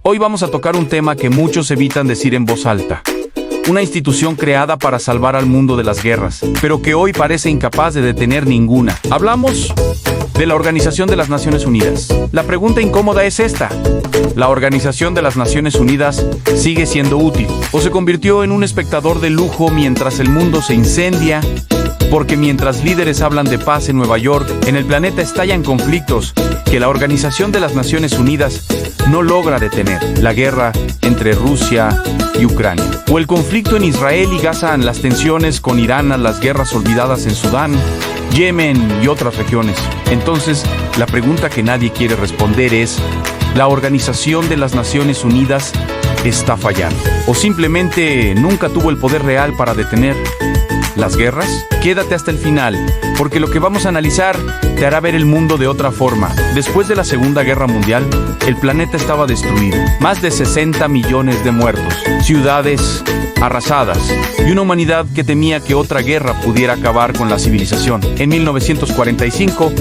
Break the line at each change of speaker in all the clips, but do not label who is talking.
Hoy vamos a tocar un tema que muchos evitan decir en voz alta. Una institución creada para salvar al mundo de las guerras, pero que hoy parece incapaz de detener ninguna. Hablamos de la Organización de las Naciones Unidas. La pregunta incómoda es esta: ¿la Organización de las Naciones Unidas sigue siendo útil o se convirtió en un espectador de lujo mientras el mundo se incendia? Porque mientras líderes hablan de paz en Nueva York, en el planeta estallan conflictos que la Organización de las Naciones Unidas no logra detener. La guerra entre Rusia y Ucrania, o el conflicto en Israel y Gaza, las tensiones con Irán, las guerras olvidadas en Sudán, Yemen y otras regiones. Entonces, la pregunta que nadie quiere responder es: ¿la Organización de las Naciones Unidas está fallando? ¿O simplemente nunca tuvo el poder real para detener las guerras? Quédate hasta el final, porque lo que vamos a analizar te hará ver el mundo de otra forma. Después de la Segunda Guerra Mundial, el planeta estaba destruido. Más de 60 millones de muertos, ciudades arrasadas y una humanidad que temía que otra guerra pudiera acabar con la civilización. En 1945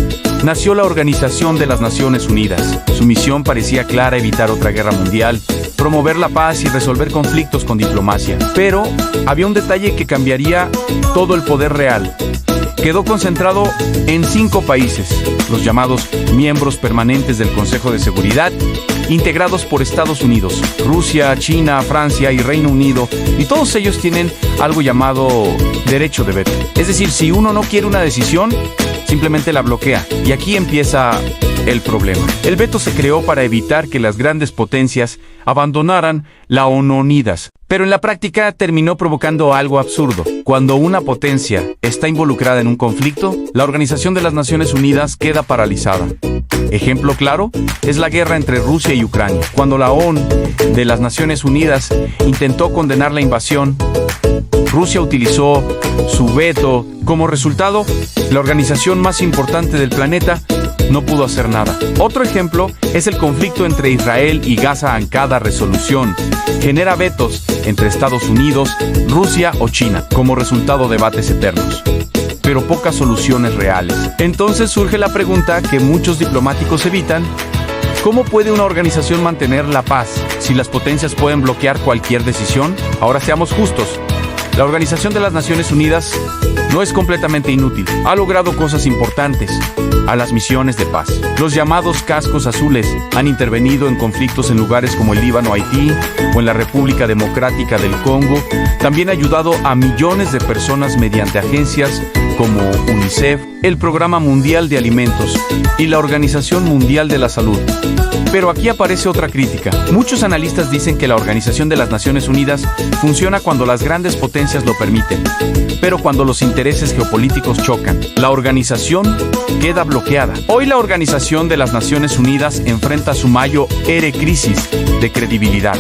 nació la Organización de las Naciones Unidas. Su misión parecía clara: evitar otra guerra mundial, promover la paz y resolver conflictos con diplomacia. Pero había un detalle que cambiaría todo el poder real. Quedó concentrado en 5 países, los llamados miembros permanentes del Consejo de Seguridad, integrados por Estados Unidos, Rusia, China, Francia y Reino Unido, y todos ellos tienen algo llamado derecho de veto. Es decir, si uno no quiere una decisión, simplemente la bloquea. Y aquí empieza el problema. El veto se creó para evitar que las grandes potencias abandonaran la ONU Unidas, pero en la práctica terminó provocando algo absurdo. Cuando una potencia está involucrada en un conflicto, la Organización de las Naciones Unidas queda paralizada. Ejemplo claro es la guerra entre Rusia y Ucrania. Cuando la ONU de las Naciones Unidas intentó condenar la invasión, Rusia utilizó su veto. Como resultado, la organización más importante del planeta no pudo hacer nada. Otro ejemplo es el conflicto entre Israel y Gaza. En cada resolución genera vetos entre Estados Unidos, Rusia o China. Como resultado, debates eternos, pero pocas soluciones reales. Entonces surge la pregunta que muchos diplomáticos evitan: ¿cómo puede una organización mantener la paz si las potencias pueden bloquear cualquier decisión? Ahora, seamos justos. La Organización de las Naciones Unidas no es completamente inútil. Ha logrado cosas importantes a las misiones de paz. Los llamados cascos azules han intervenido en conflictos en lugares como el Líbano, Haití o en la República Democrática del Congo. También ha ayudado a millones de personas mediante agencias como UNICEF, el Programa Mundial de Alimentos y la Organización Mundial de la Salud. Pero aquí aparece otra crítica. Muchos analistas dicen que la Organización de las Naciones Unidas funciona cuando las grandes potencias lo permiten, pero cuando los intereses geopolíticos chocan, la organización queda bloqueada. Hoy la Organización de las Naciones Unidas enfrenta su mayor crisis de credibilidad.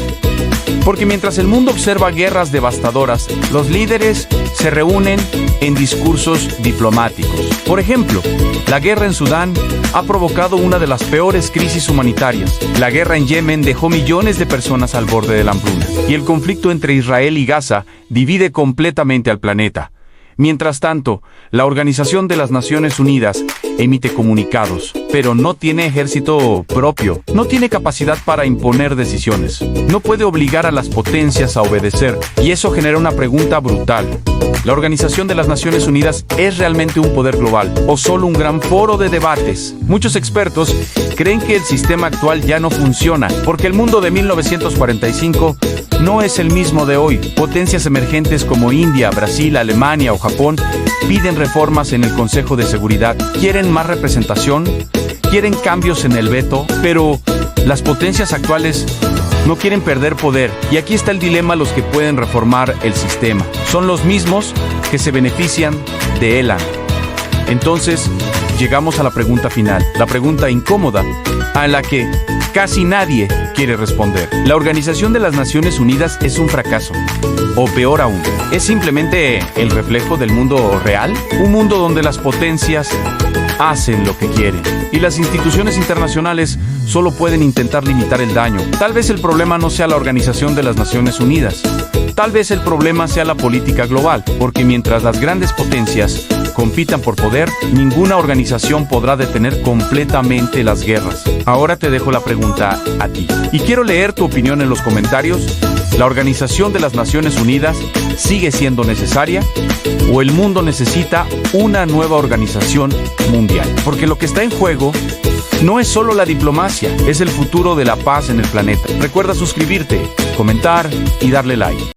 Porque mientras el mundo observa guerras devastadoras, los líderes se reúnen en discursos diplomáticos. Por ejemplo, la guerra en Sudán ha provocado una de las peores crisis humanitarias. La guerra en Yemen dejó millones de personas al borde de la hambruna. Y el conflicto entre Israel y Gaza divide completamente al planeta. Mientras tanto, la Organización de las Naciones Unidas emite comunicados, pero no tiene ejército propio, no tiene capacidad para imponer decisiones, no puede obligar a las potencias a obedecer, y eso genera una pregunta brutal. ¿La Organización de las Naciones Unidas es realmente un poder global o solo un gran foro de debates? Muchos expertos creen que el sistema actual ya no funciona, porque el mundo de 1945 no es el mismo de hoy. Potencias emergentes como India, Brasil, Alemania o Japón piden reformas en el Consejo de Seguridad, quieren más representación, quieren cambios en el veto, pero las potencias actuales no quieren perder poder. Y aquí está el dilema: los que pueden reformar el sistema son los mismos que se benefician de él. Entonces, llegamos a la pregunta final, la pregunta incómoda, a la que casi nadie quiere responder. ¿La Organización de las Naciones Unidas es un fracaso? O peor aún, ¿es simplemente el reflejo del mundo real? Un mundo donde las potencias hacen lo que quieren y las instituciones internacionales solo pueden intentar limitar el daño. Tal vez el problema no sea la Organización de las Naciones Unidas. Tal vez el problema sea la política global, porque mientras las grandes potencias compitan por poder, ninguna organización podrá detener completamente las guerras. Ahora te dejo la pregunta a ti. Y quiero leer tu opinión en los comentarios. ¿La Organización de las Naciones Unidas sigue siendo necesaria? ¿O el mundo necesita una nueva organización mundial? Porque lo que está en juego no es solo la diplomacia, es el futuro de la paz en el planeta. Recuerda suscribirte, comentar y darle like.